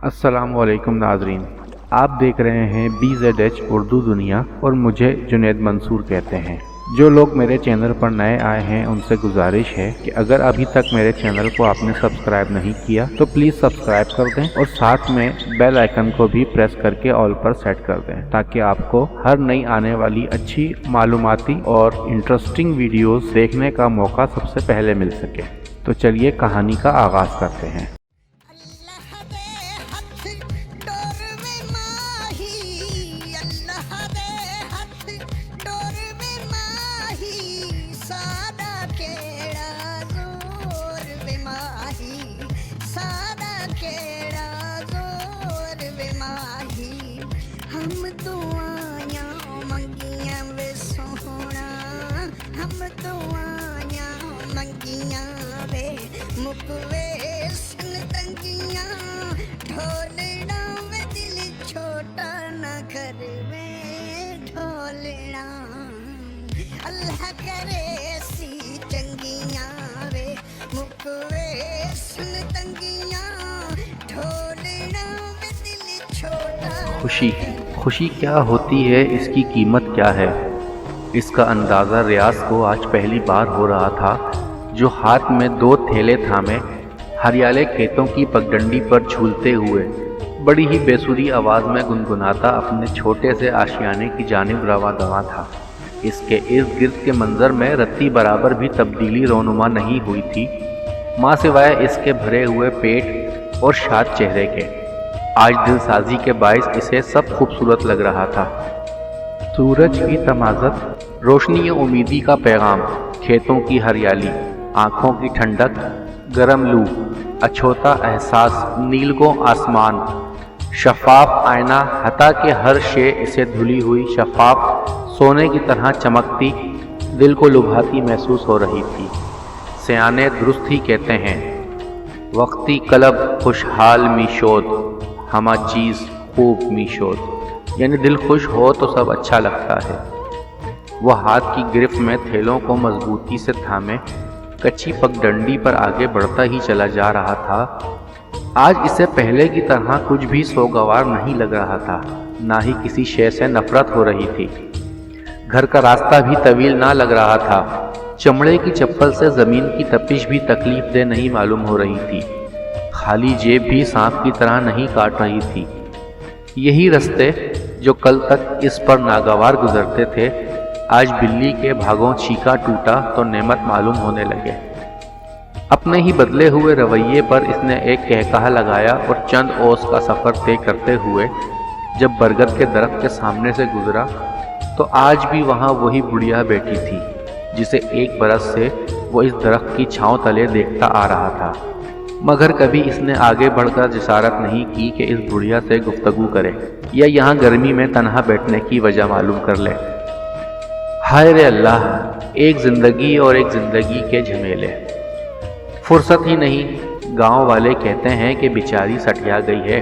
अस्सलाम वालेकुम नाजरीन, आप देख रहे हैं BZH उर्दू दुनिया और मुझे जुनैद मंसूर कहते हैं। जो लोग मेरे चैनल पर नए आए हैं उनसे गुजारिश है कि अगर अभी तक मेरे चैनल को आपने सब्सक्राइब नहीं किया तो प्लीज़ सब्सक्राइब कर दें और साथ में बेल आइकन को भी प्रेस करके ऑल पर सेट कर दें ताकि आपको हर नई आने वाली अच्छी मालूमाती और इंटरेस्टिंग वीडियोस देखने का मौका सबसे पहले मिल सके। तो चलिए कहानी का आगाज़ करते हैं। अल्लाह करे सी चंगियां वे मुकवे सुन तंगियां ढोलना वे दिल छोटा। खुशी क्या होती है, इसकी कीमत क्या है, इसका अंदाज़ा रियाज को आज पहली बार हो रहा था, जो हाथ में 2 थैले थामे हरियाले खेतों की पगडंडी पर झूलते हुए बड़ी ही बेसुरी आवाज़ में गुनगुनाता अपने छोटे से आशियाने की जानिब रवा दवा था। इसके इर्द गिर्द के मंजर में रत्ती बराबर भी तब्दीली रोनुमा नहीं हुई थी, माँ सिवाय इसके भरे हुए पेट और शाद चेहरे के। आज दिलसाजी के बाइस इसे सब खूबसूरत लग रहा था। सूरज की तमाज़त, रोशनी उम्मीदी का पैगाम, खेतों की हरियाली, आँखों की ठंडक, गरम लू, अछूता एहसास, नीलगो आसमान, शफाफ आईना, हता के हर शे इसे धुली हुई शफाफ सोने की तरह चमकती, दिल को लुभाती महसूस हो रही थी। सियाने दुरुस्त ही कहते हैं, वक्ती कलब खुशहाल मीशोद, हमा चीज़ खूब मीशोद, यानी दिल खुश हो तो सब अच्छा लगता है। वह हाथ की गिरफ्त में थैलों को मजबूती से थामे कच्ची पगडंडी पर आगे बढ़ता ही चला जा रहा था। आज इसे पहले की तरह कुछ भी सोगवार नहीं लग रहा था, ना ही किसी शय से नफरत हो रही थी। घर का रास्ता भी तवील ना लग रहा था, चमड़े की चप्पल से ज़मीन की तपिश भी तकलीफ दे नहीं मालूम हो रही थी, खाली जेब भी सांप की तरह नहीं काट रही थी। यही रास्ते जो कल तक इस पर नागवार गुजरते थे, आज बिल्ली के भागों छीका टूटा तो नेमत मालूम होने लगे। अपने ही बदले हुए रवैये पर इसने एक कहकहा लगाया और चंद ओस का सफ़र तय करते हुए जब बरगद के दरख्त के सामने से गुजरा तो आज भी वहाँ वही बुढ़िया बैठी थी, जिसे 1 बरस से वो इस दरख्त की छांव तले देखता आ रहा था, मगर कभी इसने आगे बढ़कर जिसारत नहीं की कि इस बुढ़िया से गुफ्तगू करे या यहाँ गर्मी में तन्हा बैठने की वजह मालूम कर ले। हाय रे अल्लाह, एक ज़िंदगी और एक ज़िंदगी के झमेले, फुर्सत ही नहीं। गांव वाले कहते हैं कि बेचारी सटिया गई है,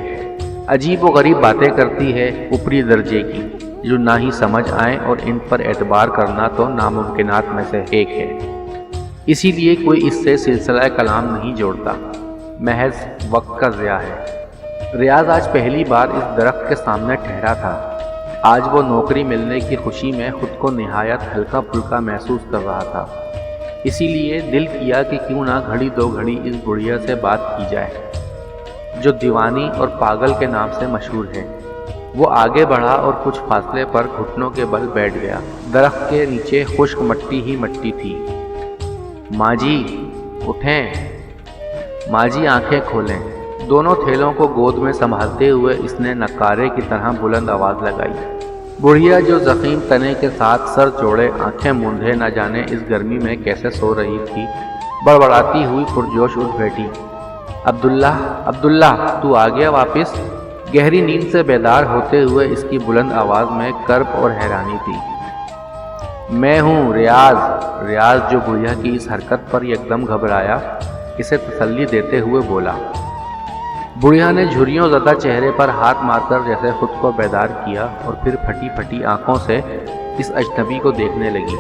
अजीब व गरीब बातें करती है, ऊपरी दर्जे की, जो ना ही समझ आए, और इन पर एतबार करना तो नामुमकिनात में से एक है। इसीलिए कोई इससे सिलसिला कलाम नहीं जोड़ता, महज वक्त का ज़िया है। रियाज आज पहली बार इस दरख्त के सामने ठहरा था। आज वो नौकरी मिलने की खुशी में खुद को निहायत हल्का फुल्का महसूस कर रहा था। इसीलिए दिल किया कि क्यों ना घड़ी 2 घड़ी इस बुढ़िया से बात की जाए, जो दीवानी और पागल के नाम से मशहूर है। वो आगे बढ़ा और कुछ फासले पर घुटनों के बल बैठ गया। दरख्त के नीचे खुश्क मट्टी ही मट्टी थी। माँ जी उठें, माँ जी आँखें खोलें। दोनों थैलों को गोद में संभालते हुए इसने नकारे की तरह बुलंद आवाज़ लगाई। बुढ़िया जो ज़ख़ीम तने के साथ सर जोड़े आंखें मूंधे न जाने इस गर्मी में कैसे सो रही थी, बड़बड़ाती हुई पुरजोश उठ बैठी। अब्दुल्ला, अब्दुल्ला, तू आ गया वापस? गहरी नींद से बेदार होते हुए इसकी बुलंद आवाज़ में कर्ब और हैरानी थी। मैं हूँ रियाज। रियाज जो बुढ़िया की इस हरकत पर एकदम घबराया, इसे तसल्ली देते हुए बोला। बुढ़िया ने झुर्रियों ज़दा चेहरे पर हाथ मारकर जैसे खुद को बेदार किया और फिर फटी फटी आंखों से इस अजनबी को देखने लगी।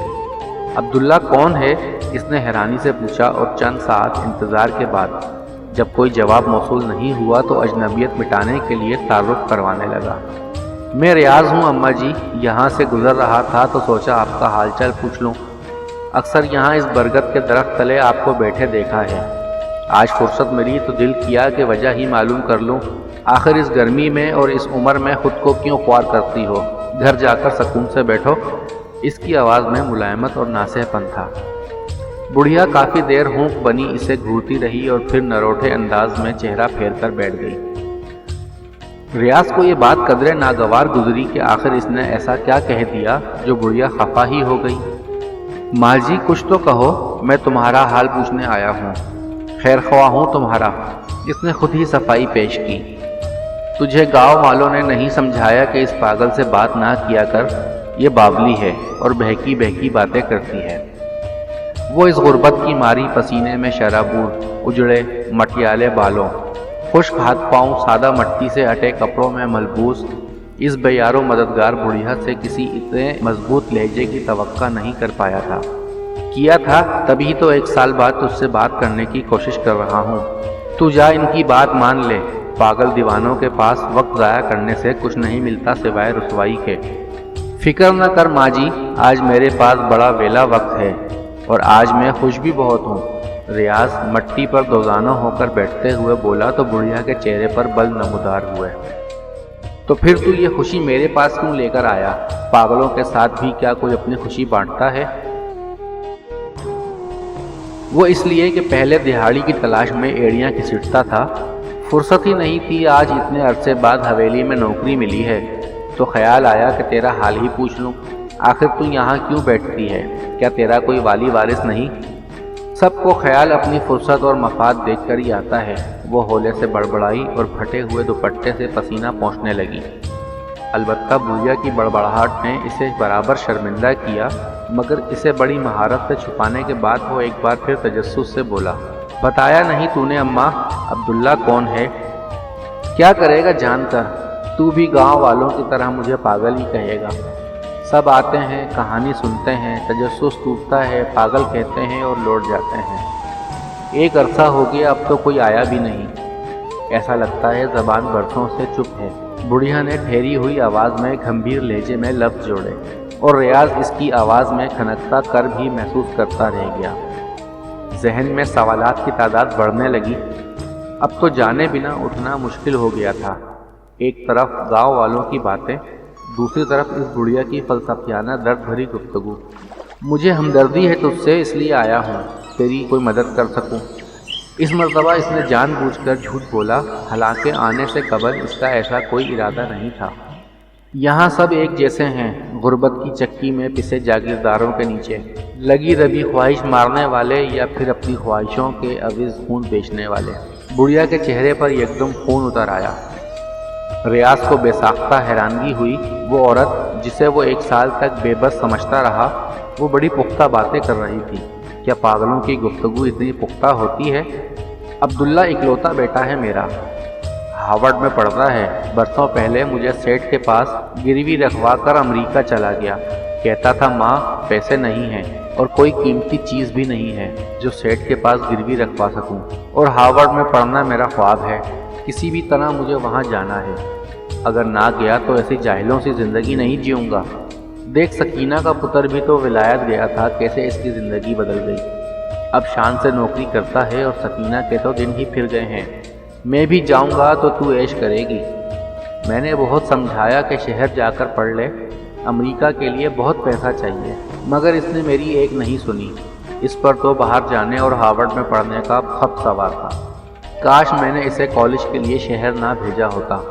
अब्दुल्ला कौन है? इसने हैरानी से पूछा और चंद साथ इंतज़ार के बाद जब कोई जवाब मौसूल नहीं हुआ तो अजनबियत मिटाने के लिए तारुफ करवाने लगा। मैं रियाज हूँ अम्मा जी, यहाँ से गुजर रहा था तो सोचा आपका हालचाल पूछ लूँ। अक्सर यहाँ इस बरगद के दरख्त तले आपको बैठे देखा है। आज फुर्सत मिली तो दिल किया कि वजह ही मालूम कर लूँ, आखिर इस गर्मी में और इस उम्र में खुद को क्यों ख्वार करती हो। घर जाकर सुकून से बैठो। इसकी आवाज़ में मुलायमत और नासेहपन था। बुढ़िया काफ़ी देर हूँक बनी इसे घूरती रही और फिर नरोठे अंदाज में चेहरा फेर कर बैठ गई। रियाज को ये बात कदरे नागवार गुजरी कि आखिर इसने ऐसा क्या कह दिया जो बुढ़िया खफा ही हो गई। माँ जी कुछ तो कहो, मैं तुम्हारा हाल पूछने आया हूँ, खैर ख्वाह हूँ तुम्हारा। इसने खुद ही सफाई पेश की। तुझे गांव वालों ने नहीं समझाया कि इस पागल से बात ना किया कर, ये बावली है और बहकी बहकी बातें करती है। वो इस गुर्बत की मारी पसीने में शराबूर, उजड़े मटियाले बालों, खुश्क हाथ पांव, सादा मट्टी से अटे कपड़ों में मलबूस इस बेयारो मददगार बुढ़िया से किसी इतने मजबूत लहजे की तवक्का नहीं कर पाया था। किया था तभी तो 1 साल बाद तुझसे बात करने की कोशिश कर रहा हूँ। तू जा इनकी बात मान ले। पागल दीवानों के पास वक्त ज़ाया करने से कुछ नहीं मिलता सिवाय रुसवाई के। फिक्र न कर माँ जी, आज मेरे पास बड़ा वेला वक्त है और आज मैं खुश भी बहुत हूँ। रियाज मट्टी पर दोजाना होकर बैठते हुए बोला तो बुढ़िया के चेहरे पर बल नमूदार हुए। तो फिर तू ये खुशी मेरे पास क्यों लेकर आया? पागलों के साथ भी क्या कोई अपनी खुशी बांटता है? वो इसलिए कि पहले दिहाड़ी की तलाश में एड़ियाँ घसीटता था। फुर्सत ही नहीं थी। आज इतने अरसे बाद हवेली में नौकरी मिली है तो ख्याल आया कि तेरा हाल ही पूछ लूँ। आखिर तू यहाँ क्यों बैठती है? क्या तेरा कोई वाली वारिस नहीं? सबको ख्याल अपनी फुर्सत और मफाद देखकर ही आता है। वो होले से बड़बड़ाई और फटे हुए दुपट्टे से पसीना पोंछने लगी। अलबत्ता बुढ़िया की बड़बड़ाहट ने इसे बराबर शर्मिंदा किया, मगर इसे बड़ी महारत से छुपाने के बाद वो एक बार फिर तजस्सुस से बोला, बताया नहीं तूने अम्मा, अब्दुल्ला कौन है? क्या करेगा जानकर? तू भी गांव वालों की तरह मुझे पागल ही कहेगा। सब आते हैं, कहानी सुनते हैं, तजस्सुस टूटता है, पागल कहते हैं और लौट जाते हैं। एक अरसा हो गया अब तो कोई आया भी नहीं। ऐसा लगता है ज़बान बरसों से चुप है। बुढ़िया ने ठहरी हुई आवाज़ में गंभीर लहजे में लफ्ज़ जोड़े और रियाज इसकी आवाज़ में खनकता कर भी महसूस करता रह गया। जहन में सवालात की तादाद बढ़ने लगी। अब तो जाने बिना उठना मुश्किल हो गया था। एक तरफ गांव वालों की बातें, दूसरी तरफ इस बुढ़िया की फलसफियाना दर्द भरी गुफ्तगू। मुझे हमदर्दी है तुझसे, इसलिए आया हूँ तेरी कोई मदद कर सकूँ। इस मर्तबा इसने जानबूझकर झूठ बोला, हालांकि आने से कबल इसका ऐसा कोई इरादा नहीं था। यहाँ सब एक जैसे हैं, गुर्बत की चक्की में पिसे जागीरदारों के नीचे लगी रबी ख्वाहिश मारने वाले या फिर अपनी ख्वाहिशों के अविज खून बेचने वाले। बुढ़िया के चेहरे पर एकदम खून उतर आया। रियाज को बेसाख्ता हैरानगी हुई। वो औरत जिसे वो 1 साल तक बेबस समझता रहा, वो बड़ी पुख्ता बातें कर रही थी। क्या पागलों की गुफ्तगू इतनी पुख्ता होती है? अब्दुल्ला इकलौता बेटा है मेरा, हार्वर्ड में पढ़ता है। बरसों पहले मुझे सेठ के पास गिरवी रखवा कर अमरीका चला गया। कहता था माँ पैसे नहीं हैं और कोई कीमती चीज़ भी नहीं है जो सेठ के पास गिरवी रखवा सकूं, और हार्वर्ड में पढ़ना मेरा ख्वाब है। किसी भी तरह मुझे वहाँ जाना है। अगर ना गया तो ऐसी जाहिलों सी ज़िंदगी नहीं जीऊँगा। देख सकीना का पुत्र भी तो विलायत गया था, कैसे इसकी ज़िंदगी बदल गई। अब शान से नौकरी करता है और सकीना के तो दिन ही फिर गए हैं। मैं भी जाऊंगा तो तू ऐश करेगी। मैंने बहुत समझाया कि शहर जाकर पढ़ ले, अमेरिका के लिए बहुत पैसा चाहिए, मगर इसने मेरी एक नहीं सुनी। इस पर तो बाहर जाने और हार्वर्ड में पढ़ने का खप सवार था। काश मैंने इसे कॉलेज के लिए शहर ना भेजा होता,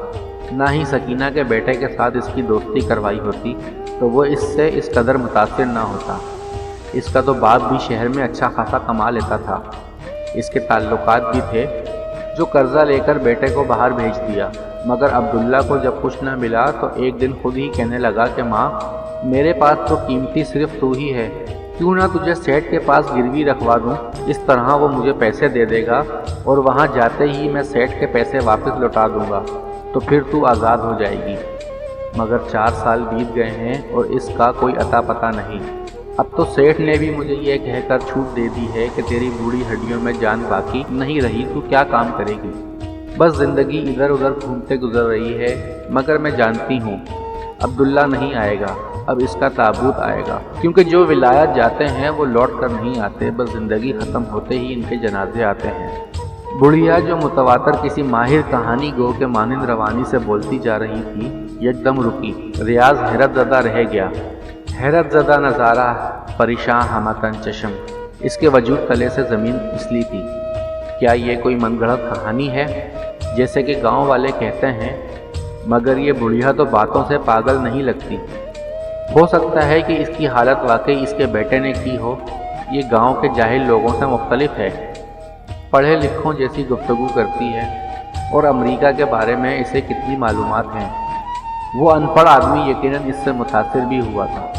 ना ही सकीना के बेटे के साथ इसकी दोस्ती करवाई होती, तो वो इससे इस कदर मुतासिर ना होता। इसका तो बाप भी शहर में अच्छा खासा कमा लेता था। इसके ताल्लुकात भी थे जो कर्जा लेकर बेटे को बाहर भेज दिया। मगर अब्दुल्ला को जब कुछ न मिला तो एक दिन खुद ही कहने लगा कि माँ मेरे पास तो कीमती सिर्फ तू ही है, क्यों ना तुझे सेठ के पास गिरवी रखवा दूँ। इस तरह वो मुझे पैसे दे देगा और वहाँ जाते ही मैं सेठ के पैसे वापस लौटा दूँगा, तो फिर तू आज़ाद हो जाएगी। मगर 4 साल बीत गए हैं और इसका कोई अता पता नहीं। अब तो सेठ ने भी मुझे ये कहकर छूट दे दी है कि तेरी बूढ़ी हड्डियों में जान बाकी नहीं रही, तू क्या काम करेगी। बस जिंदगी इधर उधर घूमते गुजर रही है, मगर मैं जानती हूँ अब्दुल्ला नहीं आएगा, अब इसका ताबूत आएगा, क्योंकि जो विलायत जाते हैं वो लौट कर नहीं आते, बस जिंदगी ख़त्म होते ही इनके जनाजे आते हैं। बुढ़िया जो मुतवातर किसी माहिर कहानी गो के मानिंद रवानी से बोलती जा रही थी, एकदम रुकी। रियाज हैरत ज़दा रह गया। हैरत ज़दा नज़ारा परेशान हमतन चश्म, इसके वजूद तले से ज़मीन फिसली थी। क्या ये कोई मनगढ़ंत कहानी है जैसे कि गांव वाले कहते हैं? मगर ये बुढ़िया तो बातों से पागल नहीं लगती। हो सकता है कि इसकी हालत वाकई इसके बेटे ने की हो। ये गांव के जाहिल लोगों से मुख्तलिफ है, पढ़े लिखों जैसी गुफ्तगू करती है, और अमेरिका के बारे में इसे कितनी मालूमात हैं। वो अनपढ़ आदमी यकीनन इससे मुतासिर भी हुआ था।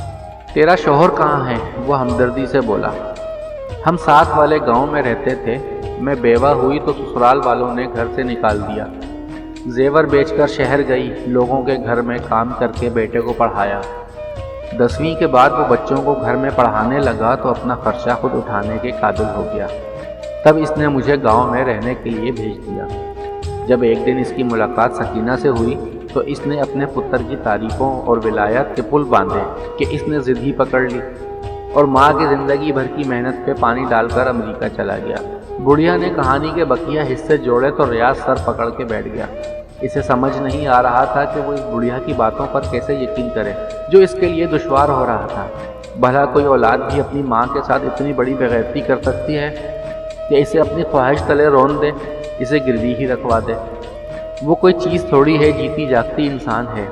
तेरा शौहर कहाँ है? वो हमदर्दी से बोला। हम साथ वाले गांव में रहते थे, मैं बेवा हुई तो ससुराल वालों ने घर से निकाल दिया। जेवर बेचकर शहर गई, लोगों के घर में काम करके बेटे को पढ़ाया। 10वीं के बाद वो बच्चों को घर में पढ़ाने लगा तो अपना खर्चा खुद उठाने के काबिल हो गया। तब इसने मुझे गांव में रहने के लिए भेज दिया। जब एक दिन इसकी मुलाकात सकीना से हुई तो इसने अपने पुत्र की तारीफों और विलायत के पुल बांधे कि इसने ज़िद ही पकड़ ली और माँ की ज़िंदगी भर की मेहनत पे पानी डालकर अमेरिका चला गया। बुढ़िया ने कहानी के बकिया हिस्से जोड़े तो रियाज सर पकड़ के बैठ गया। इसे समझ नहीं आ रहा था कि वो इस बुढ़िया की बातों पर कैसे यकीन करे जो इसके लिए दुश्वार हो रहा था। भला कोई औलाद भी अपनी माँ के साथ इतनी बड़ी बेगैरती कर सकती है कि इसे अपनी ख्वाहिश तले रोन दे, इसे गिरवी ही रखवा दे। वो कोई चीज़ थोड़ी है, जीती जागती इंसान है।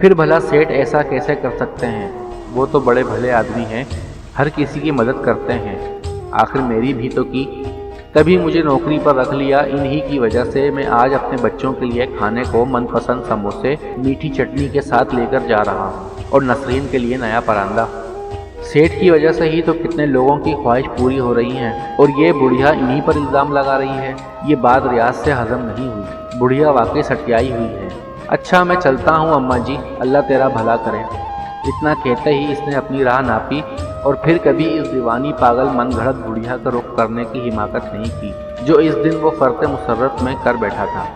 फिर भला सेठ ऐसा कैसे कर सकते हैं? वो तो बड़े भले आदमी हैं, हर किसी की मदद करते हैं, आखिर मेरी भी तो की। तभी मुझे नौकरी पर रख लिया। इन्हीं की वजह से मैं आज अपने बच्चों के लिए खाने को मनपसंद समोसे मीठी चटनी के साथ लेकर जा रहा हूँ, और नसरीन के लिए नया परांदा। सेठ की वजह से ही तो कितने लोगों की ख्वाहिश पूरी हो रही हैं, और ये बुढ़िया इन्हीं पर इल्ज़ाम लगा रही है। ये बात रियाज से हजम नहीं हुई। बुढ़िया वाकई सटियाई हुई है। अच्छा मैं चलता हूँ अम्मा जी, अल्लाह तेरा भला करे। इतना कहते ही इसने अपनी राह नापी और फिर कभी इस दीवानी पागल मन घड़त बुढ़िया का रुख करने की हिमाकत नहीं की जो इस दिन वो फर्ते मुसर्रत में कर बैठा था।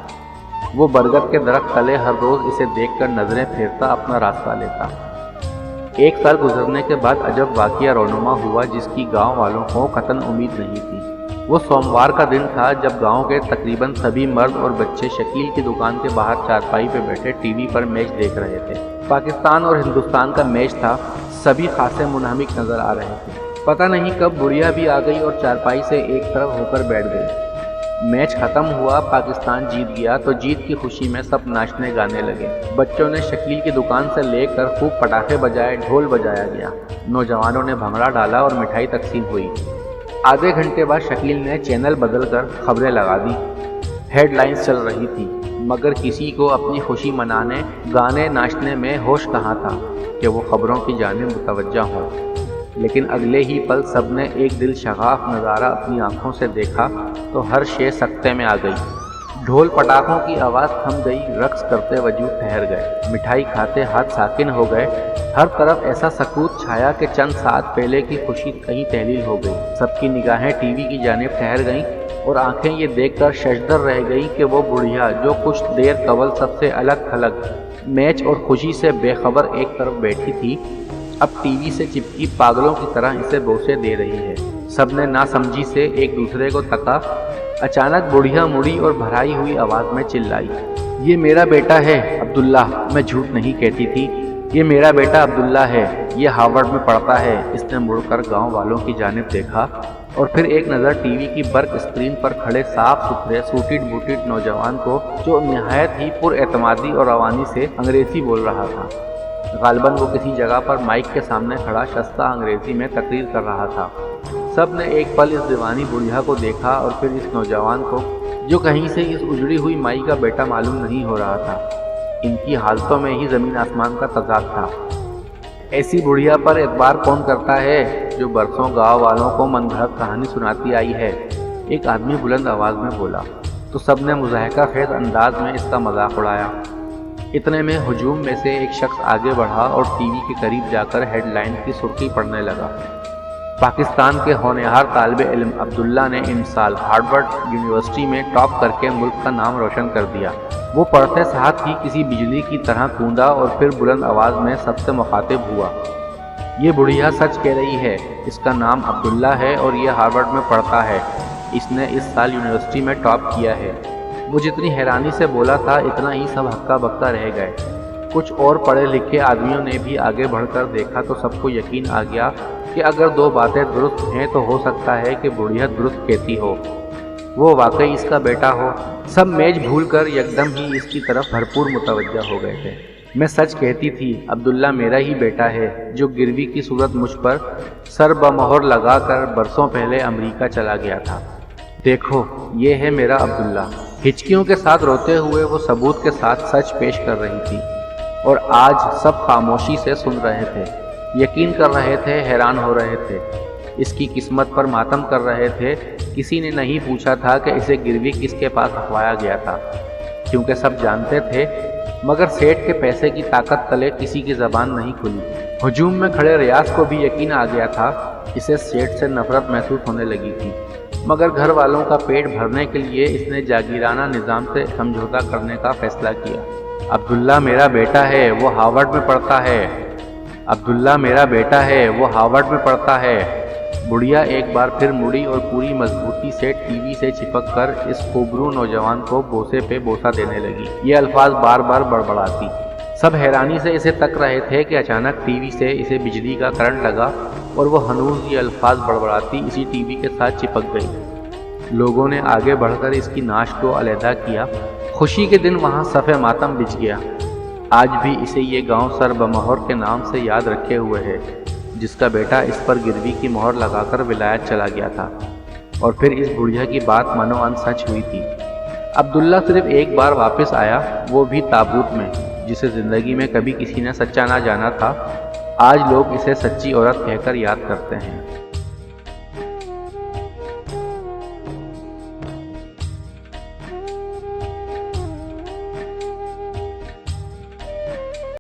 वो बरगद के दरख्त तले हर रोज़ इसे देखकर नज़रें फेरता, अपना रास्ता लेता। 1 साल गुजरने के बाद अजब वाक़या रोनुमा हुआ जिसकी गांव वालों को कतन उम्मीद नहीं थी। वो सोमवार का दिन था जब गांव के तकरीबन सभी मर्द और बच्चे शकील की दुकान के बाहर चारपाई पे बैठे टीवी पर मैच देख रहे थे। पाकिस्तान और हिंदुस्तान का मैच था। सभी खासे मुनहमिक नज़र आ रहे थे। पता नहीं कब बुढ़िया भी आ गई और चारपाई से एक तरफ होकर बैठ गई। मैच ख़त्म हुआ, पाकिस्तान जीत गया तो जीत की खुशी में सब नाचने गाने लगे। बच्चों ने शकील की दुकान से लेकर खूब पटाखे बजाए, ढोल बजाया गया। नौजवानों ने भंगड़ा डाला और मिठाई तकसीम हुई। आधे घंटे बाद शकील ने चैनल बदलकर खबरें लगा दी। हेडलाइंस चल रही थी, मगर किसी को अपनी खुशी मनाने, गाने, नाचने में होश कहाँ था कि वो खबरों की जानिब मुतवज्जा हों। लेकिन अगले ही पल सब ने एक दिल शगाफ नज़ारा अपनी आंखों से देखा तो हर शे सकते में आ गई। ढोल पटाखों की आवाज़ थम गई, रक्स करते वजूद ठहर गए, मिठाई खाते हाथ साकिन हो गए। हर तरफ ऐसा सकूत छाया कि चंद साथ पहले की खुशी कहीं तहलील हो गई। सबकी निगाहें टीवी की जानिब ठहर गईं और आंखें ये देखकर शशदर रह गई कि वो बुढ़िया जो कुछ देर कबल सबसे अलग थलग मैच और खुशी से बेखबर एक तरफ बैठी थी, अब टीवी से चिपकी पागलों की तरह इसे बोसे दे रही है। सबने नासमझी से एक दूसरे को तका। अचानक बुढ़िया मुड़ी और भराई हुई आवाज़ में चिल्लाई, ये मेरा बेटा है अब्दुल्ला। मैं झूठ नहीं कहती थी, ये मेरा बेटा अब्दुल्ला है, ये हार्वर्ड में पढ़ता है। इसने मुड़कर गांव वालों की जानिब देखा और फिर एक नज़र टीवी की बर्क स्क्रीन पर खड़े साफ सुथरे सूटिड बूटिड नौजवान को जो निहायत ही पुरएतमादी और रवानी से अंग्रेज़ी बोल रहा था। गालिबन वो किसी जगह पर माइक के सामने खड़ा शस्ता अंग्रेज़ी में तकरीर कर रहा था। सब ने एक पल इस दीवानी बुढ़िया को देखा और फिर इस नौजवान को जो कहीं से इस उजड़ी हुई माई का बेटा मालूम नहीं हो रहा था। इनकी हालतों में ही ज़मीन आसमान का तजाद था। ऐसी बुढ़िया पर एतबार कौन करता है जो बरसों गाँव वालों को मनगढ़ंत कहानी सुनाती आई है, एक आदमी बुलंद आवाज़ में बोला। तो सब ने मुज़ाहिका खेज़ अंदाज में इसका मजाक उड़ाया। اتنے میں ہجوم میں سے ایک شخص آگے بڑھا اور ٹی وی کے قریب جا کر ہیڈ لائن کی سرخی پڑھنے لگا۔ پاکستان کے ہونہار طالب علم عبداللہ نے ان سال ہارورڈ یونیورسٹی میں ٹاپ کر کے ملک کا نام روشن کر دیا۔ وہ پڑھتے ساتھ ہی کسی بجلی کی طرح گوندا اور پھر بلند آواز میں سب سے مخاطب ہوا، یہ بڑھیا سچ کہہ رہی ہے، اس کا نام عبداللہ ہے اور یہ ہارورڈ میں پڑھتا ہے، اس نے اس سال یونیورسٹی میں ٹاپ کیا ہے۔ وہ جتنی حیرانی سے بولا تھا اتنا ہی سب ہکا بکا رہ گئے۔ کچھ اور پڑھے لکھے آدمیوں نے بھی آگے بڑھ کر دیکھا تو سب کو یقین آ گیا کہ اگر دو باتیں درست ہیں تو ہو سکتا ہے کہ بڑھیا درست کہتی ہو، وہ واقعی اس کا بیٹا ہو۔ سب میج بھول کر یکدم ہی اس کی طرف بھرپور متوجہ ہو گئے تھے۔ میں سچ کہتی تھی، عبداللہ میرا ہی بیٹا ہے جو گروی کی صورت مجھ پر سر بمہر لگا کر برسوں پہلے امریکہ چلا گیا تھا۔ دیکھو یہ ہے میرا عبداللہ۔ ہچکیوں کے ساتھ روتے ہوئے وہ ثبوت کے ساتھ سچ پیش کر رہی تھی اور آج سب خاموشی سے سن رہے تھے، یقین کر رہے تھے، حیران ہو رہے تھے، اس کی قسمت پر ماتم کر رہے تھے۔ کسی نے نہیں پوچھا تھا کہ اسے گروی کس کے پاس رکھوایا گیا تھا، کیونکہ سب جانتے تھے، مگر سیٹھ کے پیسے کی طاقت تلے کسی کی زبان نہیں کھلی۔ ہجوم میں کھڑے ریاض کو بھی یقین آ گیا تھا، اسے سیٹھ سے نفرت محسوس ہونے لگی تھی، مگر گھر والوں کا پیٹ بھرنے کے لیے اس نے جاگیرانہ نظام سے سمجھوتا کرنے کا فیصلہ کیا۔ عبداللہ میرا بیٹا ہے، وہ ہارورڈ میں پڑھتا ہے، عبداللہ میرا بیٹا ہے، وہ ہارورڈ میں پڑھتا ہے۔ بڑھیا ایک بار پھر مڑی اور پوری مضبوطی سے ٹی وی سے چپک کر اس خوبرو نوجوان کو بوسے پہ بوسہ دینے لگی، یہ الفاظ بار بار بڑبڑاتی۔ سب حیرانی سے اسے تک رہے تھے کہ اچانک ٹی وی سے اسے بجلی کا کرنٹ لگا اور وہ ہنوز یہ الفاظ بڑبڑاتی اسی ٹی وی کے ساتھ چپک گئی۔ لوگوں نے آگے بڑھ کر اس کی نعش کو علیحدہ کیا۔ خوشی کے دن وہاں صف ماتم بچھ گیا۔ آج بھی اسے یہ گاؤں سر بمہر کے نام سے یاد رکھے ہوئے ہے، جس کا بیٹا اس پر گروی کی مہر لگا کر ولایت چلا گیا تھا، اور پھر اس بڑھیا کی بات منو ان سچ ہوئی تھی۔ عبداللہ صرف ایک بار واپس آیا، وہ بھی تابوت میں، جسے زندگی میں کبھی کسی نے سچا نہ جانا تھا۔ آج لوگ اسے سچی عورت کہہ کر یاد کرتے ہیں۔